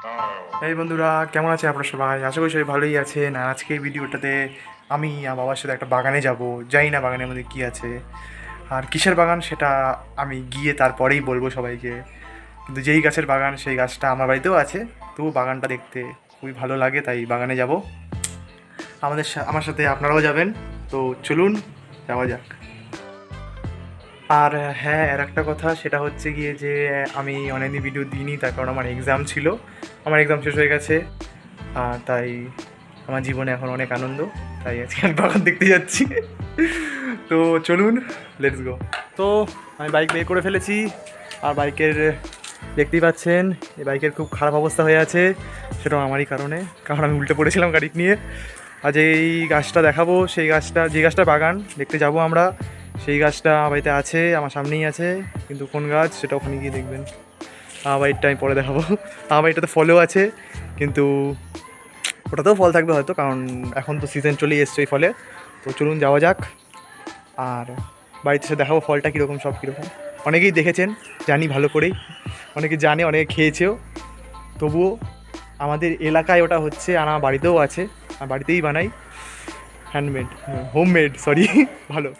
এই বন্ধুরা, কেমন আছে আপনারা সবাই? আশা করি সবাই ভালোই আছেন। আর আজকের ভিডিওটাতে আমি আমার বাবার সাথে একটা বাগানে যাব। জানি না বাগানের মধ্যে কী আছে আর কিসের বাগান, সেটা আমি গিয়ে তারপরেই বলবো সবাইকে। কিন্তু যেই গাছের বাগান সেই গাছটা আমার বাড়িতেও আছে, তবু বাগানটা দেখতে খুবই ভালো লাগে, তাই বাগানে যাব। আমার সাথে আপনারাও যাবেন, তো চলুন যাওয়া যাক। আর হ্যাঁ, আর একটা কথা, সেটা হচ্ছে গিয়ে যে আমি অনেকদিন ভিডিও দিইনি, তার কারণ আমার এক্সাম ছিল। আমার এক্সাম শেষ হয়ে গেছে, আর তাই আমার জীবনে এখন অনেক আনন্দ, তাই আজকে আমি বাগান দেখতে যাচ্ছি। তো চলুন, লেটস গো। তো আমি বাইক বের করে ফেলেছি, আর বাইকের দেখতেই পাচ্ছেন এই বাইকের খুব খারাপ অবস্থা হয়ে আছে। সেটাও আমারই কারণে, কারণ আমি উল্টে পড়েছিলাম গাড়ি নিয়ে। আর যেই গাছটা দেখাবো, সেই গাছটা, যে গাছটা বাগান দেখতে যাব আমরা, সেই গাছটা আমার বাড়িতে আছে, আমার সামনেই আছে। কিন্তু কোন গাছ সেটা ওখানে গিয়ে দেখবেন। আমার বাড়িটা আমি পরে দেখাবো। আমার বাড়িটাতে ফলও আছে, কিন্তু ওটাতেও ফল থাকবে হয়তো, কারণ এখন তো সিজন চলেই এসছে ওই ফলে। তো চলুন যাওয়া যাক, আর বাড়িতে এসে দেখাবো ফলটা কীরকম, সব কীরকম। অনেকেই দেখেছেন জানি ভালো করেই, অনেকে জানে, অনেকে খেয়েছেও। তবুও আমাদের এলাকায় ওটা হচ্ছে, আর আমার বাড়িতেও আছে, আর বাড়িতেই বানাই, হ্যান্ডমেড, হোমমেড, সরি। ভালো।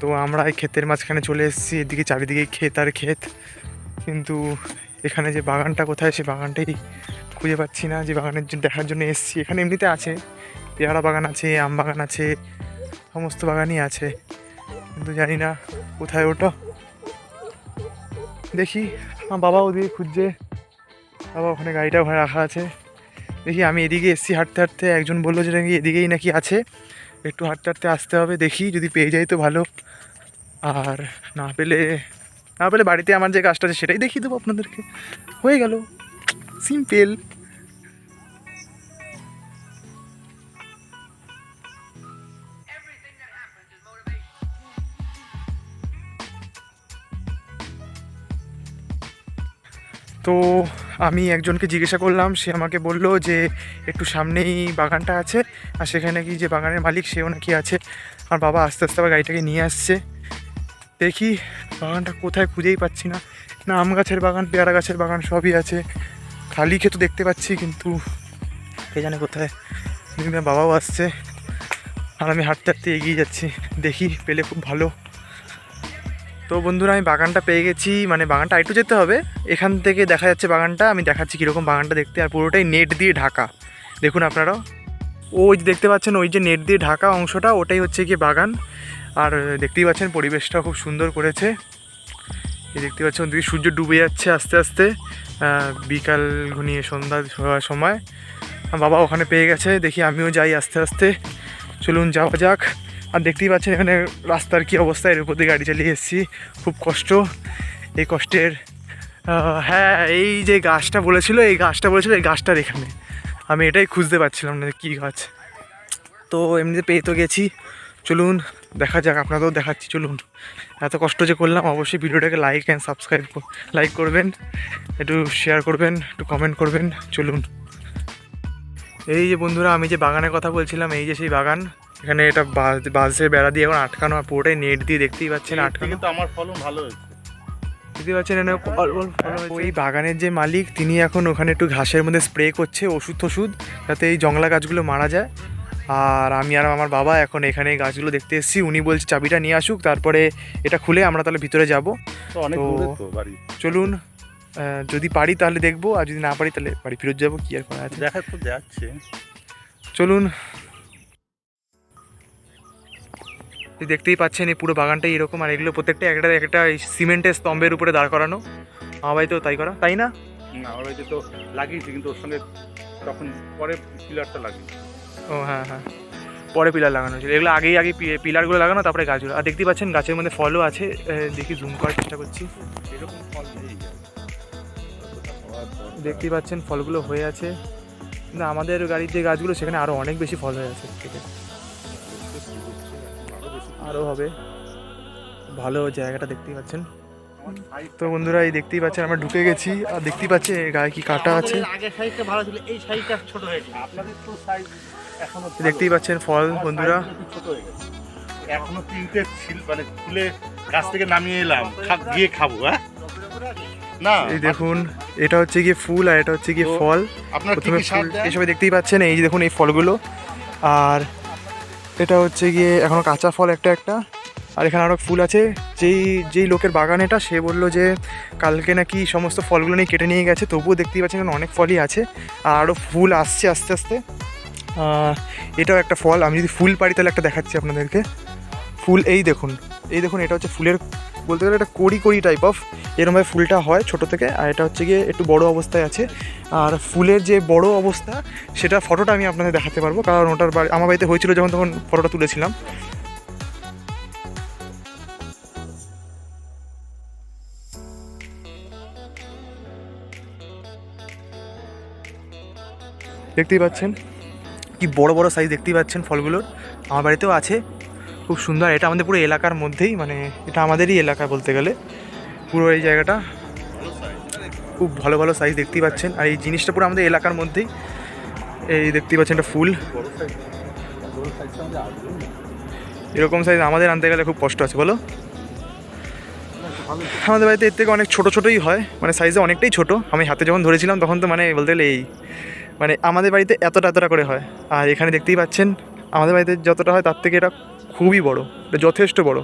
তো আমরা এই ক্ষেতের মাঝখানে চলে এসেছি, এদিকে চারিদিকে ক্ষেত আর ক্ষেত, কিন্তু এখানে যে বাগানটা কোথায়, সে বাগানটাই খুঁজে পাচ্ছি না। যে বাগানের জন্য দেখার জন্য এসেছি, এখানে এমনিতে আছে, পেয়ারা বাগান আছে, আম বাগান আছে, সমস্ত বাগানই আছে, কিন্তু জানি না কোথায় ওটা। দেখি, আমার বাবা ওদিকে খুঁজছে, বাবা ওখানে গাড়িটা ওখানে রাখা আছে। দেখি, আমি এদিকে এসেছি হাঁটতে হাঁটতে, একজন বললো যে নাকি এদিকেই নাকি আছে, একটু হাঁটতে হাঁটতে আসতে হবে। দেখি যদি পেয়ে যাই তো ভালো, আর না পেলে বাড়িতে আমার যে গাছটা আছে সেটাই দেখিয়ে দেবো আপনাদেরকে। হয়ে গেল, সিম্পল। তো আমি একজনকে জিজ্ঞাসা করলাম, সে আমাকে বলল যে একটু সামনেই বাগানটা আছে, আর সেখানে কি যে বাগানের মালিক সেও নাকি আছে। আর বাবা আস্তে আস্তে আবার গাড়িটাকে নিয়ে আসছে। দেখি বাগানটা কোথায়, খুঁজেই পাচ্ছি না। না আম গাছের বাগান, পেয়ারা গাছের বাগান সবই আছে, খালি ক্ষেত দেখতে পাচ্ছি, কিন্তু কে জানে কোথায়। বাবাও আসছে, আর আমি হাঁটতে হাঁটতে এগিয়ে যাচ্ছি, দেখি পেলে খুব ভালো। তো বন্ধুরা, আমি বাগানটা পেয়ে গেছি, মানে বাগানটা একটু যেতে হবে, এখান থেকে দেখা যাচ্ছে বাগানটা। আমি দেখাচ্ছি কীরকম বাগানটা দেখতে, আর পুরোটাই নেট দিয়ে ঢাকা। দেখুন আপনারাও, ওই যে দেখতে পাচ্ছেন, ওই যে নেট দিয়ে ঢাকা অংশটা, ওটাই হচ্ছে গিয়ে বাগান। আর দেখতেই পাচ্ছেন পরিবেশটা খুব সুন্দর করেছে। এই দেখতে পাচ্ছেন ওদিকে সূর্য ডুবে যাচ্ছে আস্তে আস্তে, বিকাল ঘনিয়ে সন্ধ্যা সময়। বাবা ওখানে পেয়ে গেছে, দেখি আমিও যাই আস্তে আস্তে। চলুন যাওয়া যাক। আর দেখতেই পাচ্ছেন এখানে রাস্তার কী অবস্থা, এর উপর দিয়ে গাড়ি চালিয়ে এসেছি, খুব কষ্ট। এই কষ্টের, হ্যাঁ, এই যে গাছটা বলেছিল, এই গাছটার এখানে আমি এটাই খুঁজতে পারছিলাম না কী গাছ। তো এমনিতে পেয়ে তো গেছি, চলুন দেখা যাক, আপনাদেরও দেখাচ্ছি। চলুন, এত কষ্ট যে করলাম, অবশ্যই ভিডিওটাকে লাইক অ্যান্ড সাবস্ক্রাইব লাইক করবেন, একটু শেয়ার করবেন, একটু কমেন্ট করবেন। চলুন, এই যে বন্ধুরা আমি যে বাগানের কথা বলছিলাম, এই যে সেই বাগান। এখানে এটা বাঁশের বেড়া দিয়ে এখন আটকানো, আর পুরোটাই নেট দিয়ে দেখতেই পাচ্ছেন আটকানো। তো আমার ফলন ভালো হয়েছে, দেখতে পাচ্ছেন। ওই বাগানের যে মালিক তিনি এখন ওখানে একটু ঘাসের মধ্যে স্প্রে করছে ওষুধ যাতে এই জংলা গাছগুলো মারা যায়। আর আমি আর আমার বাবা এখন এখানে এই গাছগুলো দেখতে এসেছি। উনি বলছে চাবিটা নিয়ে আসুক, তারপরে এটা খুলে আমরা তাহলে ভিতরে যাব। তো অনেক দূরে তো বাড়ি। চলুন, যদি পারি তাহলে দেখবো, আর যদি না পারি তাহলে বাড়ি ফেরত যাবো। কি আর করা আছে, দেখা তো যাচ্ছে। চলুন। দেখতেই পাচ্ছেন এই পুরো বাগানটাই এরকম, আর এগুলো প্রত্যেকটা একটা একটা সিমেন্টের স্তম্ভের উপরে দাঁড় করানো। আমার বাড়িতেও তাই করা, তাই না? আমার বাড়িতে তো লাগিয়েছি, কিন্তু ওর সঙ্গে তখন পরে পিলারটা লাগিয়ে। ও হ্যাঁ হ্যাঁ, পরে পিলার লাগানো ছিল, এগুলো আগেই পিলারগুলো লাগানো, তারপরে গাছগুলো। আর দেখতেই পাচ্ছেন গাছের মধ্যে ফলও আছে। দেখি জুম করার চেষ্টা করছি। এরকম ফল নেই, দেখতেই পাচ্ছেন ফলগুলো হয়ে আছে, কিন্তু আমাদের গাড়ির যে গাছগুলো সেখানে আরও অনেক বেশি ফল হয়ে আছে। থেকে আরও হবে, ভালো জায়গাটা দেখতেই পাচ্ছেন। তো বন্ধুরা এই দেখতেই পাচ্ছেন আমরা ঢুকে গেছি, আর দেখতেই পাচ্ছেন গায়ে কি কাটা আছে। আগের সাইজটা ভালো ছিল, এই সাইজটা ছোট হয়েছে। আপনাদের তো সাইজ এখনো দেখতেই পাচ্ছেন ফল বন্ধুরা, ছোট হয়ে গেছে। এখনো তিনটে ছিল, মানে খুলে গাছ থেকে নামিয়ে এলাম, গিয়ে খাবো। হ্যাঁ না, এই দেখুন এটা হচ্ছে গিয়ে ফুল, আর এটা হচ্ছে গিয়ে ফল। আপনার প্রথমে ফুল এসবে দেখতেই পাচ্ছেন, এই যে দেখুন এই ফলগুলো। আর এটা হচ্ছে গিয়ে এখনো কাঁচা ফল একটা একটা। আর এখানে আরও ফুল আছে। যেই লোকের বাগান এটা, সে বললো যে কালকে নাকি সমস্ত ফলগুলো নিয়ে কেটে নিয়ে গেছে, তবুও দেখতেই পাচ্ছেন এখানে অনেক ফলই আছে, আর আরও ফুল আসছে আস্তে আস্তে। এটাও একটা ফল, আমি যদি ফুল পারি তাহলে একটা দেখাচ্ছি আপনাদেরকে। ফুল এই দেখুন, এটা হচ্ছে ফুলের, বলতে গেলে এটা কড়ি টাইপ অফ এরমভাবে ফুলটা হয় ছোটো থেকে। আর এটা হচ্ছে গিয়ে একটু বড় অবস্থায় আছে। আর ফুলের যে বড় অবস্থা সেটা ফটোটা আমি আপনাদের দেখাতে পারবো, কারণ ওটার আমার বাড়িতে হয়েছিল যখন, তখন ফটোটা তুলেছিলাম। দেখতেই পাচ্ছেন কি বড় বড় সাইজ দেখতেই পাচ্ছেন ফলগুলোর। আমার বাড়িতেও আছে, খুব সুন্দর। এটা আমাদের পুরো এলাকার মধ্যেই, মানে এটা আমাদেরই এলাকা বলতে গেলে। পুরো এই জায়গাটা খুব ভালো ভালো সাইজ দেখতেই পাচ্ছেন, আর এই জিনিসটা পুরো আমাদের এলাকার মধ্যেই। এই দেখতেই পাচ্ছেন এটা ফুল, এরকম সাইজ আমাদের আনতে গেলে খুব কষ্ট আছে বলো। আমাদের বাড়িতে এর থেকে অনেক ছোটোই হয়, মানে সাইজে অনেকটাই ছোট। আমি হাতে যখন ধরেছিলাম তখন তো মানে বলতে গেলে এই, মানে আমাদের বাড়িতে এতটা করে হয়। আর এখানে দেখতেই পাচ্ছেন আমাদের বাড়িতে যতটা হয় তার থেকে এটা খুবই বড়, এটা যথেষ্ট বড়।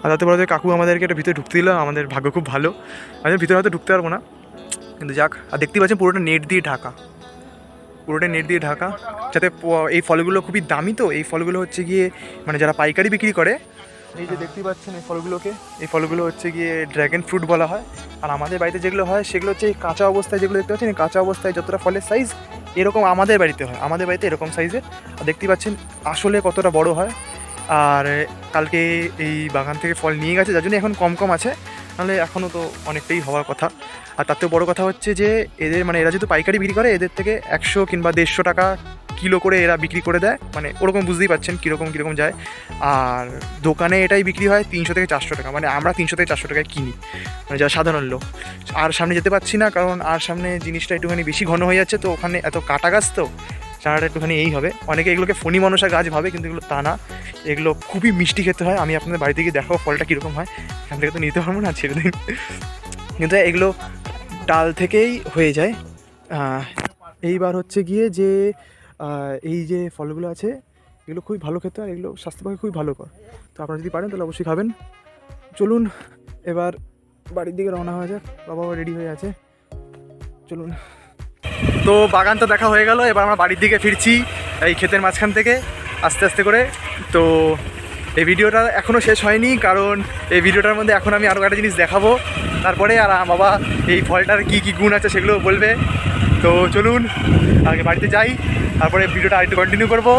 আর তাতে বড় যে কাকু আমাদেরকে এটা ভিতরে ঢুকতে দিল, আমাদের ভাগ্য খুব ভালো। আমি ভিতরে হয়তো ঢুকতে পারবো না, কিন্তু যাক। আর দেখতেই পাচ্ছেন পুরোটা নেট দিয়ে ঢাকা, যাতে এই ফলগুলো খুবই দামি। তো এই ফলগুলো হচ্ছে গিয়ে মানে যারা পাইকারি বিক্রি করে, এই যে দেখতেই পাচ্ছেন এই ফলগুলো হচ্ছে গিয়ে ড্র্যাগন ফ্রুট বলা হয়। আর আমাদের বাড়িতে যেগুলো হয় সেগুলো হচ্ছে এই কাঁচা অবস্থায়, যেগুলো দেখতে পাচ্ছেন এই কাঁচা অবস্থায় যতটা ফলের সাইজ এরকম আমাদের বাড়িতে হয়, আমাদের বাড়িতে এরকম সাইজের। আর দেখতেই পাচ্ছেন আসলে কতটা বড় হয়। আর কালকে এই বাগান থেকে ফল নিয়ে গেছে, যার জন্য এখন কম আছে, নাহলে এখনও তো অনেকটাই হওয়ার কথা। আর তার থেকে বড়ো কথা হচ্ছে যে এদের মানে এরা যেহেতু পাইকারি বিক্রি করে, এদের থেকে 100 কিংবা 150 টাকা কিলো করে এরা বিক্রি করে দেয়, মানে ওরকম বুঝতেই পাচ্ছেন কীরকম যায়। আর দোকানে এটাই বিক্রি হয় 300 থেকে 400 টাকা, মানে আমরা 300 থেকে 400 টাকায় কিনি, মানে যারা সাধারণ লোক। আর সামনে যেতে পারছি না, কারণ আর সামনে জিনিসটা একটুখানি বেশি ঘন হয়ে যাচ্ছে, তো ওখানে এত কাটা গাছ, তো চারাটা একটুখানি এই হবে। অনেকে এগুলোকে ফণি মনসা গাছ ভাবে, কিন্তু এগুলো তা না, এগুলো খুবই মিষ্টি খেতে হয়। আমি আপনাদের বাড়িতে গিয়ে দেখাবো ফলটা কীরকম হয়, এখান থেকে তো নিতে পারবো না, ছেড়ে দিন। কিন্তু এগুলো ডাল থেকেই হয়ে যায়। এইবার হচ্ছে গিয়ে যে এই যে ফলগুলো আছে এগুলো খুবই ভালো খেতে, আর এগুলো স্বাস্থ্যপক্ষে খুবই ভালো কর। তো আপনারা যদি পারেন তাহলে অবশ্যই খাবেন। চলুন এবার বাড়ির দিকে রওনা হয়ে যাক, বাবাও রেডি হয়ে আছে, চলুন। তো বাগান তো দেখা হয়ে গেল, এবার আমরা বাড়ির দিকে ফিরছি এই ক্ষেতের মাঝখান থেকে আস্তে করে। তো এই ভিডিওটা এখনও শেষ হয়নি, কারণ এই ভিডিওটার মধ্যে এখন আমি আরও একটা জিনিস দেখাবো, তারপরে আর বাবা এই ফলটার কী গুণ আছে সেগুলো বলবে। তো চলুন আগে বাড়িতে যাই, তারপরে ভিডিওটা আরেকটু কন্টিনিউ করবো।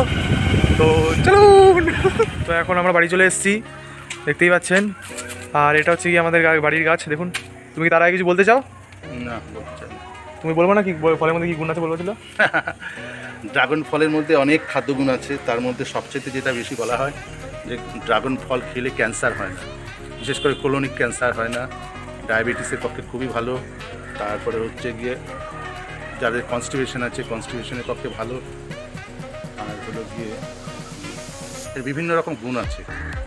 তো চলুন। তো এখন আমরা বাড়ি চলে এসেছি, দেখতেই পাচ্ছেন। আর এটা হচ্ছে কি আমাদের বাড়ির গাছ, দেখুন। তুমি কি তার আগে কিছু বলতে চাও? না, বলতে চাই। তুমি বলবো না কি ফলের মধ্যে কী গুণ আছে বলবো ছিল? ড্রাগন ফলের মধ্যে অনেক খাদ্যগুণ আছে, তার মধ্যে সবচেয়ে যেটা বেশি বলা হয় যে ড্রাগন ফল খেলে ক্যান্সার হয় না, বিশেষ করে কোলনিক ক্যান্সার হয় না, ডায়াবেটিসের পক্ষে খুবই ভালো। তারপরে হচ্ছে গিয়ে যাদের কনস্টিপেশন আছে কনস্টিপেশনের পক্ষে ভালো। আর হলো গিয়ে এর বিভিন্ন রকম গুণ আছে,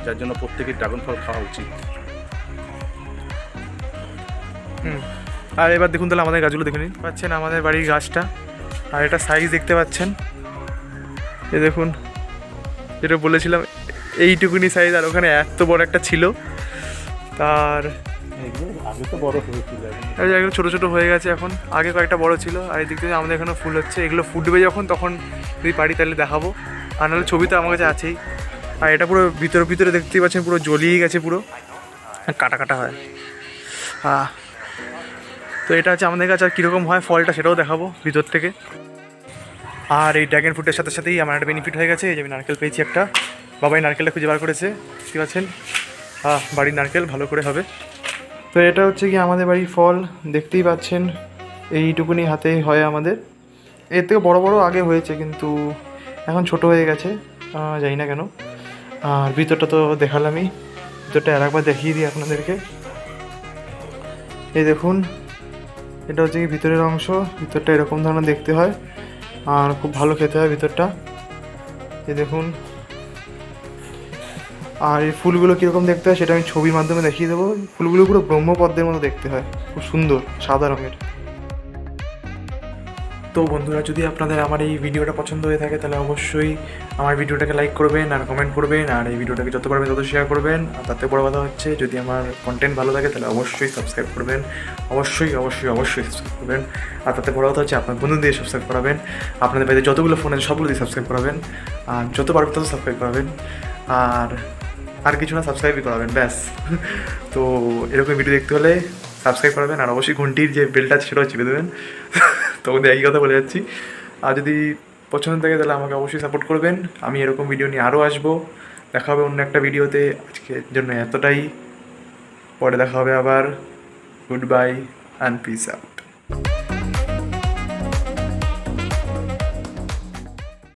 যার জন্য প্রত্যেকের ড্রাগন ফল খাওয়া উচিত। আর এবার দেখুন তাহলে আমাদের গাছগুলো দেখে নিন। পাচ্ছেন আমাদের বাড়ির গাছটা, আর এটা সাইজ দেখতে পাচ্ছেন, এ দেখুন, যেটা বলেছিলাম এইটুকুনি সাইজ, আর ওখানে এত বড় একটা ছিল। তার আগে তো বড় হয়েছিল, এগুলো ছোটো ছোটো হয়ে গেছে এখন, আগে কয়েকটা বড় ছিল। আর এই দিক থেকে আমাদের এখানে ফুল হচ্ছে, এগুলো ফুটবে যখন তখন যদি পারি তাহলে দেখাবো, আর নাহলে ছবি তো আমার কাছে আছেই। আর এটা পুরো ভিতরে ভিতরে দেখতেই পাচ্ছেন পুরো জ্বলিয়ে গেছে, পুরো কাটা কাটা হয়। হ্যাঁ, তো এটা হচ্ছে আমাদের কাছে, আর কীরকম হয় ফলটা সেটাও দেখাবো ভিতর থেকে। আর এই ড্র্যাগন ফ্রুটের সাথে সাথেই আমার একটা বেনিফিট হয়ে গেছে, এই যে আমি নারকেল পেয়েছি একটা, বাবাই নারকেলটা খুঁজে বার করেছে, ঠিক আছেন। হ্যাঁ, বাড়ির নারকেল ভালো করে হবে। তো এটা হচ্ছে কি আমাদের বাড়ির ফল, দেখতেই পাচ্ছেন এইটুকুনি হাতে হয় আমাদের। এর থেকে বড় বড় আগে হয়েছে, কিন্তু এখন ছোট হয়ে গেছে, জানি না কেন। আর ভিতরটা তো দেখালামই, ভিতরটা আর একবার দেখিয়ে দিই আপনাদেরকে। এই দেখুন, এটা হচ্ছে কি ভিতরের অংশ, ভিতরটা এরকম ধরনের দেখতে হয়, আর খুব ভালো খেতে হয় ভিতরটা। এই দেখুন, আর এই ফুলগুলো কীরকম দেখতে হয় সেটা আমি ছবির মাধ্যমে দেখিয়ে দেবো। ফুলগুলো পুরো ব্রহ্মপদ্মের মতো দেখতে হয়, খুব সুন্দর সাদা রঙের। তো বন্ধুরা, যদি আপনাদের আমার এই ভিডিওটা পছন্দ হয়ে থাকে তাহলে অবশ্যই আমার ভিডিওটাকে লাইক করবেন আর কমেন্ট করবেন, আর এই ভিডিওটাকে যত পারবেন তত শেয়ার করবেন। আর তাতে বড় কথা হচ্ছে, যদি আমার কন্টেন্ট ভালো লাগে তাহলে অবশ্যই সাবস্ক্রাইব করবেন, অবশ্যই অবশ্যই অবশ্যই সাবস্ক্রাইব করবেন। আর তাতে বড় কথা হচ্ছে আপনার বন্ধু দিয়ে সাবস্ক্রাইব করাবেন, আপনাদের বাড়িতে যতগুলো ফোন আছে সবগুলো দিয়ে সাবস্ক্রাইব করাবেন, আর যত পারবেন তত সাবস্ক্রাইব করাবেন। আর কিছু না, সাবস্ক্রাইবই করাবেন ব্যাস। তো এরকম ভিডিও দেখতে হলে সাবস্ক্রাইব করাবেন, আর অবশ্যই ঘন্টির যে বেলটা আছে সেটাও চেপে দেবেন। তো ওদের একই কথা বলে যাচ্ছি। আর যদি পছন্দ থাকে তাহলে আমাকে অবশ্যই সাপোর্ট করবেন, আমি এরকম ভিডিও নিয়ে আরও আসবো। দেখা হবে অন্য একটা ভিডিওতে, আজকের জন্য এতটাই, পরে দেখা হবে আবার। Good bye and piece out.